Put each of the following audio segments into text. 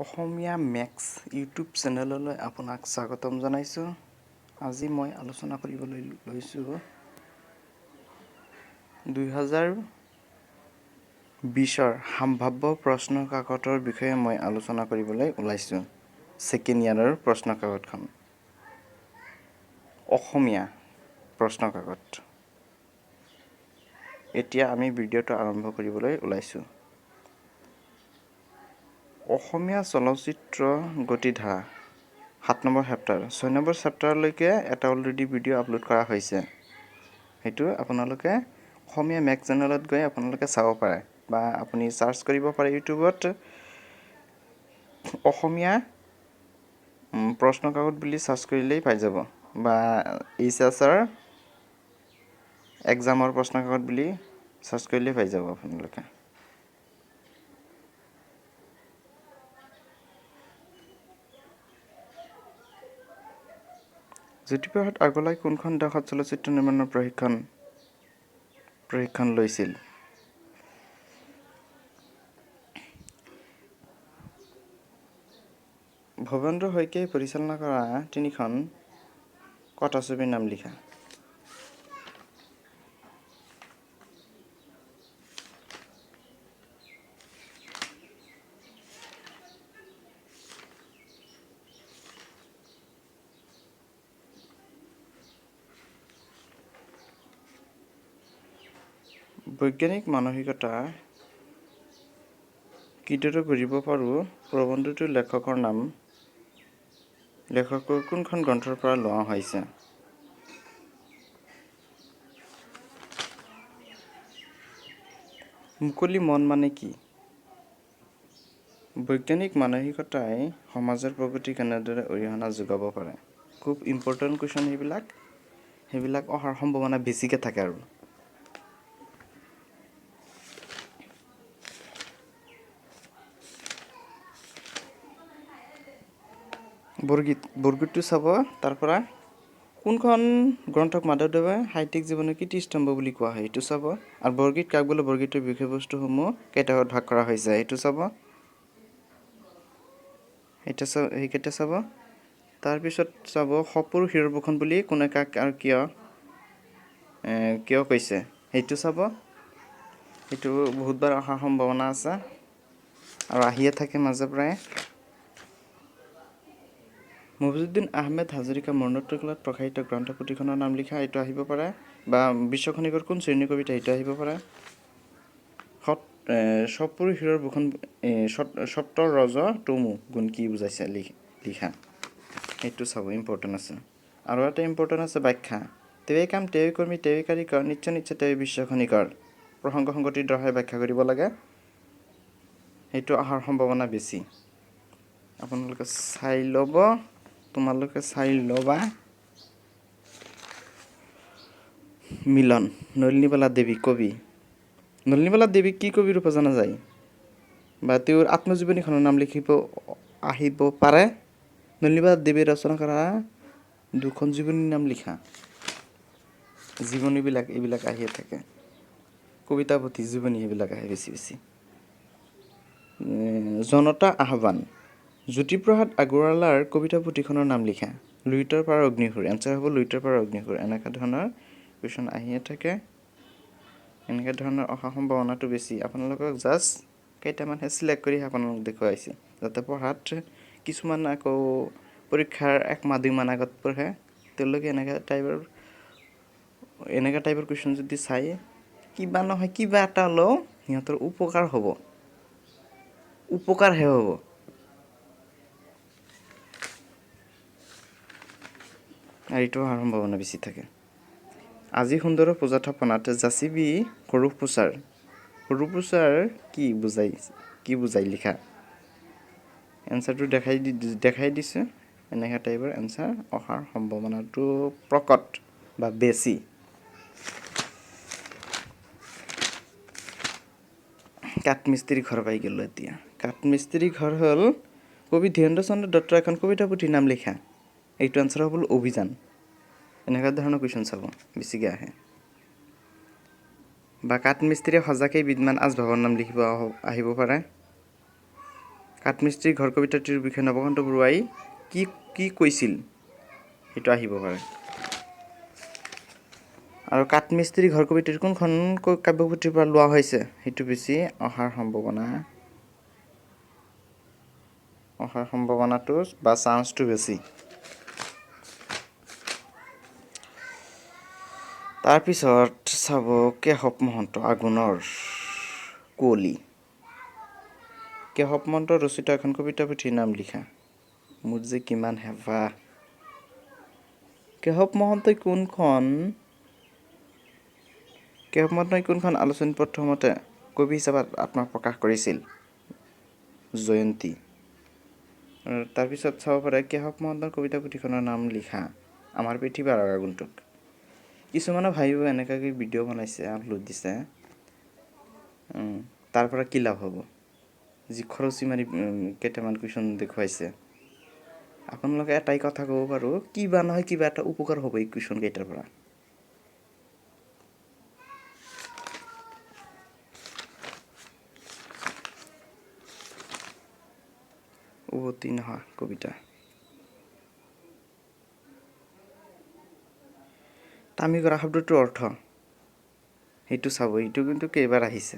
অসমীয়া max YouTube চেনেললৈ আপোনাক স্বাগতম জনাইছোঁ। আজি মই আলোচনা কৰিবলৈ লৈছোঁ 2020ৰ সম্ভাৱ্য প্ৰশ্ন কাকতৰ বিষয়ে মই আলোচনা কৰিবলৈ ওলাইছোঁ। ছেকেণ্ড ইয়াৰৰ প্ৰশ্ন কাকতখন অসমীয়া প্ৰশ্ন কাকত। এতিয়া আমি ভিডিঅ'টো আৰম্ভ কৰিবলৈ ওলাইছোঁ। অসমীয়া চলচ্চিত্ৰ গতিধাৰা 7 নম্বৰ চেপ্টাৰ 6 নম্বৰ চেপ্টাৰলৈকে এটা অলৰেডি ভিডিঅ' আপলোড কৰা হৈছে। সেইটো আপোনালোকে অসমীয়া মেক চেনেলত গৈ আপোনালোকে চাব পাৰে বা আপুনি চাৰ্চ কৰিব পাৰে ইউটিউবত অসমীয়া প্ৰশ্ন কাকত বুলি চাৰ্চ কৰিলেই পাই যাব, বা এইচএছৰ এক্সামৰ প্ৰশ্ন কাকত বুলি চাৰ্চ কৰিলেই পাই যাব আপোনালোকে। জ্যোতিপ্ৰসাদ আগৰৱালাই কোনখন দেশত চলচ্চিত্ৰ নিৰ্মাণৰ প্ৰশিক্ষণ লৈছিল? ভৱেন্দ্ৰ শইকীয়াই পৰিচালনা কৰা 3খন কথাছবিৰ নাম লিখা। বৈজ্ঞানিক মানসিকতা কিদৰে বুজিব পাৰোঁ প্ৰবন্ধটোৰ লেখকৰ কোনখন গ্ৰন্থৰ পৰা লোৱা হৈছে? মুকলি মন মানে কি? বৈজ্ঞানিক মানসিকতাই সমাজৰ প্ৰগতি কেনেদৰে অৰিহণা যোগাব পাৰে? খুব ইম্পৰ্টেণ্ট কুৱেশ্যন সেইবিলাক অহাৰ সম্ভাৱনা বেছিকৈ থাকে। আৰু বৰগীতটো চাব। তাৰ পৰা কোনখন গ্ৰন্থক মাধৱদেৱে সাহিত্যিক জীৱনৰ কীৰ্তিস্তম্ভ বুলি কোৱা হয় এইটো চাব। আৰু বৰগীত কাক বোলে বৰগীতৰ বিষয়বস্তুসমূহ কেইটা ভাগত ভাগ কৰা হৈছে এইটো চাব। সেইকেইটা চাব। তাৰপিছত চাব সপুৰ শিৰভূষণ বুলি কোনে কাক আৰু কিয় কৈছে সেইটো চাব। সেইটো বহুতবাৰ অহাৰ সম্ভাৱনা আছে আৰু আহিয়ে থাকে মাজে প্ৰায়। মফিজুদ্দিন আহমেদ হাজৰিকা মৰণোত্তৰকালত প্ৰকাশিত গ্ৰন্থপুথিখনৰ নাম লিখা এইটো আহিব পাৰে, বা বিশ্বখনিকৰ কোন শ্ৰেণীৰ কবিতা এইটো আহিব পাৰে। সপুৰ শিৰৰ ভূষণ সত্ৰ ৰজ তমু গুণ কি বুজাইছে লিখা সেইটো চাব, ইম্পৰ্টেণ্ট আছে। আৰু এটা ইম্পৰ্টেণ্ট আছে ব্যাখ্যা। তেৱেই কাম তেৱেই কৰ্মী তেৱেই কাৰিকৰ নিশ্চয় তেৱেই বিশ্বখনিকৰ। প্ৰসংগ সংগতিৰ দ্বাৰাই ব্যাখ্যা কৰিব লাগে। সেইটো অহাৰ সম্ভাৱনা বেছি। আপোনালোকে চাই ল'বা। মিলন নলিনীবালা দেৱী কবি। নলিনীবালা দেৱীক কি কবি ৰূপে জনা যায়? বা তেওঁৰ আত্মজীৱনীখনৰ নাম আহিব পাৰে। নলিনীবালা দেৱীয়ে ৰচনা কৰা 2খন জীৱনীৰ নাম লিখা। জীৱনীবিলাক এইবিলাক আহিয়ে থাকে। কবিতা পুথি জীৱনী এইবিলাক আহে বেছি। জনতা আহ্বান। জ্যোতিপ্ৰসাদ আগৰৱালাৰ কবিতা পুথিখনৰ নাম লিখা। লুইতৰ পাৰৰ অগ্নিসুৰ। এনচাৰ হ'ব লুইতৰ পাৰৰ অগ্নিসুৰ। এনেকুৱা ধৰণৰ কুৱেশ্যন আহিয়ে থাকে। এনেকুৱা ধৰণৰ অহাৰ সম্ভাৱনাটো বেছি। আপোনালোকক জাষ্ট কেইটামানহে চিলেক্ট কৰি আপোনালোক দেখুৱাইছে, যাতে পঢ়াত কিছুমান আকৌ পৰীক্ষাৰ 1 মাহ 2 মাহ আগত পঢ়ে, তেওঁলোকে এনেকুৱা টাইপৰ কুৱেশ্যন যদি চাই কিবা নহয় কিবা এটা হ'লেও সিহঁতৰ উপকাৰহে হ'ব। আৰু এইটো অহাৰ সম্ভাৱনা বেছি থাকে। আজি সুন্দৰ পূজা থাপনাত যাচিবি সৰু পোচাৰ কি বুজাই লিখা। এনচাৰটো দেখাই দিছে। এনেকুৱা টাইপৰ এনচাৰ অহাৰ সম্ভাৱনাটো প্ৰকট বা বেছি। কাঠমিস্ত্ৰী ঘৰ পাই গ'লো এতিয়া। কাঠমিস্ত্ৰী ঘৰ হ'ল কবি ধীৰেন্দ্ৰ চন্দ্ৰ দত্তৰ এখন কবিতা পুথিৰ নাম লিখা। এইটো এনচাৰ হ'ল অভিযান। এনেকুৱা ধৰণৰ কুৱেশ্যন চাব বেছিকৈ আহে। বা কাঠমিস্ত্ৰীয়ে সজাকেই বিদ্যমান আচবাবৰ নাম লিখিব আহিব পাৰে। কাঠমিস্ত্ৰীৰ ঘৰ কবিতাটিৰ বিষয়ে নৱকান্ত বৰুৱাই কি কি কৈছিল সেইটো আহিব পাৰে। আৰু কাঠমিস্ত্ৰী ঘৰ কবিতাটি কোনখন কাব্যপুথিৰ পৰা লোৱা হৈছে সেইটো বেছি অহাৰ সম্ভাৱনাটো বা চান্সটো বেছি। তাৰপিছত চাব কেশৱ মহন্ত আগুনৰ কুঁৱলী। কেশৱ মহন্ত ৰচিত এখন কবিতা পুথিৰ নাম লিখা। মোৰ যে কিমান হেঁপাহ। কেশৱ মহন্তই কোনখন আলোচনী প্ৰথমতে কবি হিচাপত আত্মপ্ৰকাশ কৰিছিল? জয়ন্তী। তাৰপিছত চাব পাৰে কেশৱ মহন্তৰ কবিতা পুথিখনৰ নাম লিখা। আমাৰ পৃথিৱীৰ আগন্তুক। কিছুমানে ভাবিব এনেকুৱাকৈ ভিডিঅ' বনাইছে, আপলোড দিছে, তাৰ পৰা কি লাভ হ'ব? যি খৰচী মাৰি কেইটামান কুৱেশ্যন দেখুৱাইছে। আপোনালোকে এটাই কথা ক'ব পাৰোঁ, কিবা নহয় কিবা এটা উপকাৰ হ'ব এই কুৱেশ্যন কেইটাৰ পৰা। উভতি নহা কবিতা। তামি কৰা শব্দটোৰ অৰ্থ সেইটো চাব, এইটো কিন্তু কেইবাৰ আহিছে।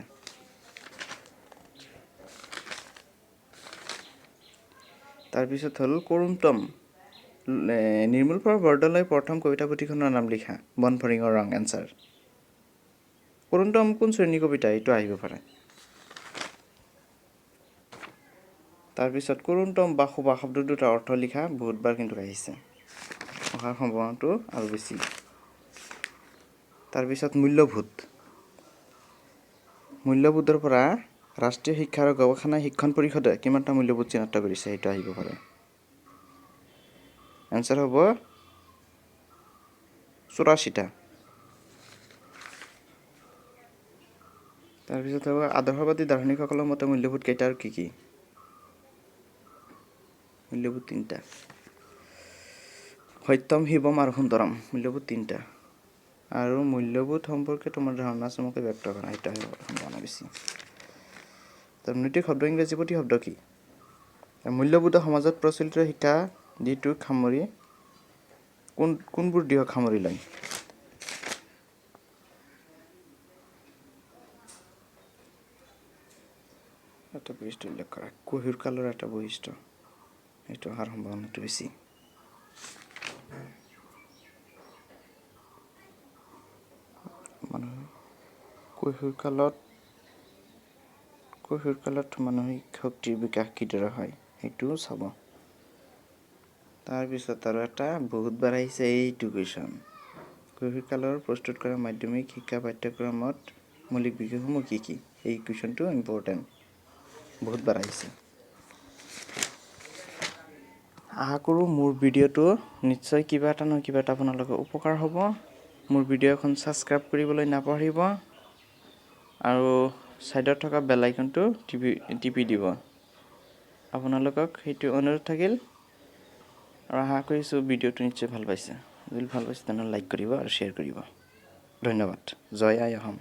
তাৰপিছত হ'ল কৰুণতম। নিৰ্মল পৰা বৰদলৈ প্ৰথম কবিতা পুথিখনৰ নাম লিখা। বনফৰিঙৰ ৰং এনচাৰ। কৰুণতম কোন শ্ৰেণীৰ কবিতা এইটো আহিব পাৰে। তাৰপিছত কৰুণতম বা শোভা শব্দ দুটাৰ অৰ্থ লিখা বহুতবাৰ কিন্তু আহিছে, অহাৰ সম্ভাৱনাটো আৰু বেছি। তাৰপিছত মূল্যবোধৰ পৰা ৰাষ্ট্ৰীয় শিক্ষা আৰু গৱেষণা শিক্ষণ পৰিষদে কিমানটা মূল্যবোধ চিনাক্ত কৰিছে সেইটো আহিব পাৰে। এনচাৰ হ'ব 84টা। তাৰপিছত হ'ব আদৰ্শবাদী দাৰ্শনিকসকলৰ মতে মূল্যবোধ কেইটা আৰু কি কি? মূল্যবোধ 3টা। সত্যম শিৱম আৰু সুন্দৰম মূল্যবোধ 3টা। আৰু মূল্যবোধ সম্পৰ্কে তোমাৰ ধাৰণা আছে মোক ব্যক্ত কৰা, এটা সম্ভাৱনা বেছি। নৈতিক শব্দ ইংৰাজী প্ৰতিশব্দ কি? মূল্যবোধ সমাজত প্ৰচলিত শিক্ষা দিশটোক সামৰি কোনবোৰ দিশক সামৰি লয়? এটা বৈশিষ্ট্য উল্লেখ কৰা। কৈশোৰ কালৰ এটা বৈশিষ্ট্য, সেইটো অহাৰ সম্ভাৱনাটো বেছি। কৈশোৰ কালত মানসিক শক্তিৰ বিকাশ কিদৰে হয় সেইটোও চাব। তাৰপিছত আৰু এটা বহুতবাৰ আহিছে এইটো কুৱেশ্যন। কৈশোৰ কালৰ প্ৰস্তুত কৰা মাধ্যমিক শিক্ষা পাঠ্যক্ৰমত মৌলিক বিষয়সমূহ কি কি? এই কুৱেশ্যনটো ইম্পৰ্টেণ্ট, বহুতবাৰ আহিছে। আশা কৰোঁ মোৰ ভিডিঅ'টো নিশ্চয় কিবা এটা নহয় কিবা এটা আপোনালোকৰ উপকাৰ হ'ব। মোৰ ভিডিঅ'খন ছাবস্ক্ৰাইব কৰিবলৈ নাপাহৰিব আৰু ছাইডত থকা বেল আইকনটো টিপি দিব। আপোনালোকক সেইটো অনুৰোধ থাকিল আৰু আশা কৰিছোঁ ভিডিঅ'টো নিশ্চয় ভাল পাইছে। যদি ভাল পাইছে তেনেহ'লে লাইক কৰিব আৰু শ্বেয়াৰ কৰিব। ধন্যবাদ। জয় আই অসম।